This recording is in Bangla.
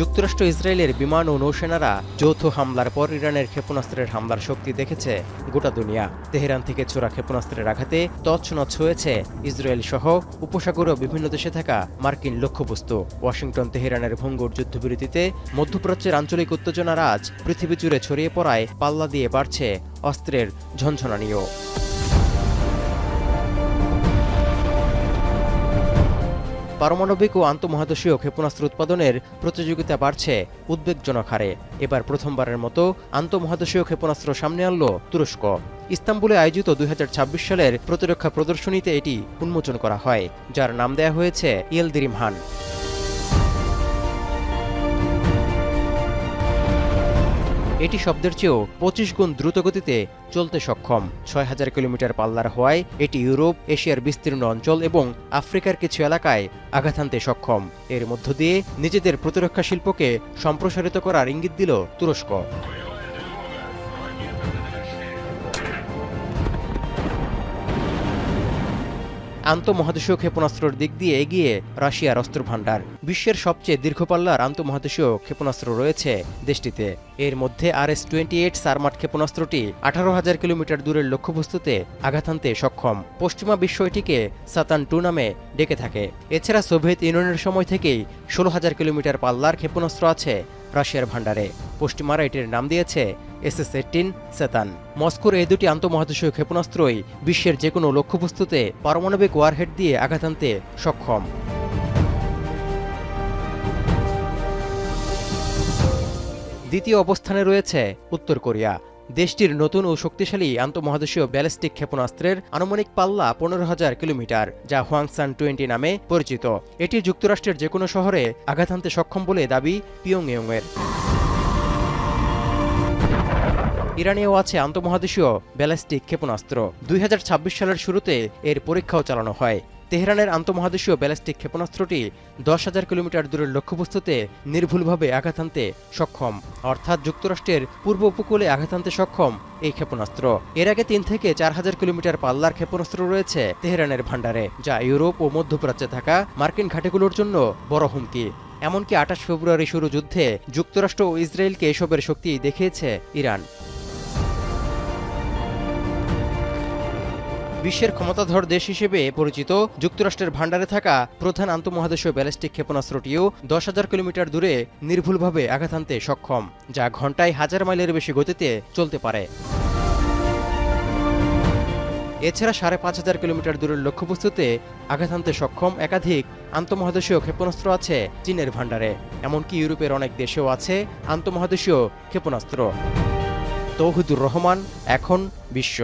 যুক্তরাষ্ট্র ইসরায়েলের বিমান ও নৌসেনারা যৌথ হামলার পর ইরানের ক্ষেপণাস্ত্রের হামলার শক্তি দেখেছে গোটা দুনিয়া। তেহরান থেকে ছোড়া ক্ষেপণাস্ত্রের আঘাতে তছনছ হয়েছে ইসরায়েল সহ উপসাগরীয় বিভিন্ন দেশে থাকা মার্কিন লক্ষ্যবস্তু। ওয়াশিংটন তেহরানের ভঙ্গুর যুদ্ধবিরতিতে মধ্যপ্রাচ্যের আঞ্চলিক উত্তেজনার আজ পৃথিবী জুড়ে ছড়িয়ে পড়ায় পাল্লা দিয়ে বাড়ছে অস্ত্রের ঝনঝনানিও। পারমাণবিক ও আন্তঃমহাদেশীয় ক্ষেপণাস্ত্র উৎপাদনের প্রতিযোগিতা বাড়ছে উদ্বেগজনক হারে। এবার প্রথমবারের মতো আন্তঃমহাদেশীয় ক্ষেপণাস্ত্র সামনে আনল তুরস্ক। ইস্তাম্বুলে আয়োজিত ২০২৬ সালের প্রতিরক্ষা প্রদর্শনীতে এটি উন্মোচন করা হয়, যার নাম দেয়া হয়েছে ইয়েলদিরিমহান। এটি শব্দের চেয়েও ২৫ গুণ দ্রুতগতিতে চলতে সক্ষম। ৬,০০০ কিলোমিটার পাল্লার হওয়ায় এটি ইউরোপ, এশিয়ার বিস্তীর্ণ অঞ্চল এবং আফ্রিকার কিছু এলাকায় আঘাত হানতে সক্ষম। এর মধ্য দিয়ে নিজেদের প্রতিরক্ষা শিল্পকে সম্প্রসারিত করার ইঙ্গিত দিল তুরস্ক। আন্তঃমহাদেশীয় ক্ষেপণাস্ত্রের দিক দিয়ে এগিয়ে রাশিয়ার অস্ত্রভান্ডার। বিশ্বের সবচেয়ে দীর্ঘপাল্লার আন্তঃমহাদেশীয় ক্ষেপণাস্ত্র রয়েছে দেশটিতে। এর মধ্যে RS-28 সারমাট ক্ষেপণাস্ত্রটি ১৮,০০০ কিলোমিটার দূরের লক্ষ্যবস্তুতে আঘাত হানতে সক্ষম। পশ্চিমা বিশ্ব এটিকে সাতান 2 নামে ডেকে থাকে। এছাড়া সোভিয়েত ইউনিয়নের সময় থেকেই ১৬,০০০ কিলোমিটার পাল্লার ক্ষেপণাস্ত্র আছে রাশিয়ার ভান্ডারে। পশ্চিমারা এটির নাম দিয়েছে SS-18 সাতান। মস্কোর এই দুটি আন্তঃমহাদেশীয় ক্ষেপণাস্ত্রই বিশ্বের যে কোনো লক্ষ্যবস্তুতে পারমাণবিক ওয়ারহেড দিয়ে আঘাত হানতে সক্ষম। দ্বিতীয় অবস্থানে রয়েছে উত্তর কোরিয়া। দেশটির নতুন ও শক্তিশালী আন্তঃমহাদেশীয় ব্যালিস্টিক ক্ষেপণাস্ত্রের আনুমানিক পাল্লা ১৫,০০০ কিলোমিটার, যা হোয়াংসান 20 নামে পরিচিত। এটি যুক্তরাষ্ট্রের যে কোনো শহরে আঘাত হানতে সক্ষম বলে দাবি পিয়ংইয়ংয়ের। ইরানেও আছে আন্তঃমহাদেশীয় ব্যালিস্টিক ক্ষেপণাস্ত্র। ২০২৬ সালের শুরুতে এর পরীক্ষাও চালানো হয়। তেহরানের আন্তঃমহাদেশীয় ব্যালিস্টিক ক্ষেপণাস্ত্রটি ১০,০০০ কিলোমিটার দূরের লক্ষ্যবস্তুতে নির্ভুলভাবে আঘাত হানতে সক্ষম, অর্থাৎ যুক্তরাষ্ট্রের পূর্ব উপকূলে আঘাত হানতে সক্ষম এই ক্ষেপণাস্ত্র। এর আগে ৩ থেকে ৪,০০০ কিলোমিটার পাল্লার ক্ষেপণাস্ত্র রয়েছে তেহরানের ভান্ডারে, যা ইউরোপ ও মধ্যপ্রাচ্যে থাকা মার্কিন ঘাঁটিগুলোর জন্য বড় হুমকি। এমনকি ২৮ ফেব্রুয়ারি শুরু যুদ্ধে যুক্তরাষ্ট্র ও ইসরায়েলকে এসবের শক্তি দেখিয়েছে ইরান। বিশ্বের ক্ষমতাধর দেশ হিসেবে পরিচিত যুক্তরাষ্ট্রের ভান্ডারে থাকা প্রধান আন্তঃমহাদেশীয় ব্যালিস্টিক ক্ষেপণাস্ত্রটিও ১০,০০০ কিলোমিটার দূরে নির্ভুলভাবে আঘাত হানতে সক্ষম, যা ঘণ্টায় ১,০০০ মাইলের বেশি গতিতে চলতে পারে। এছাড়া ৫,৫০০ কিলোমিটার দূরের লক্ষ্যবস্তুতে আঘাত হানতে সক্ষম একাধিক আন্তঃমহাদেশীয় ক্ষেপণাস্ত্র আছে চীনের ভান্ডারে। এমনকি ইউরোপের অনেক দেশেও আছে আন্তঃমহাদেশীয় ক্ষেপণাস্ত্র। তৌহিদুর রহমান, এখন বিশ্ব।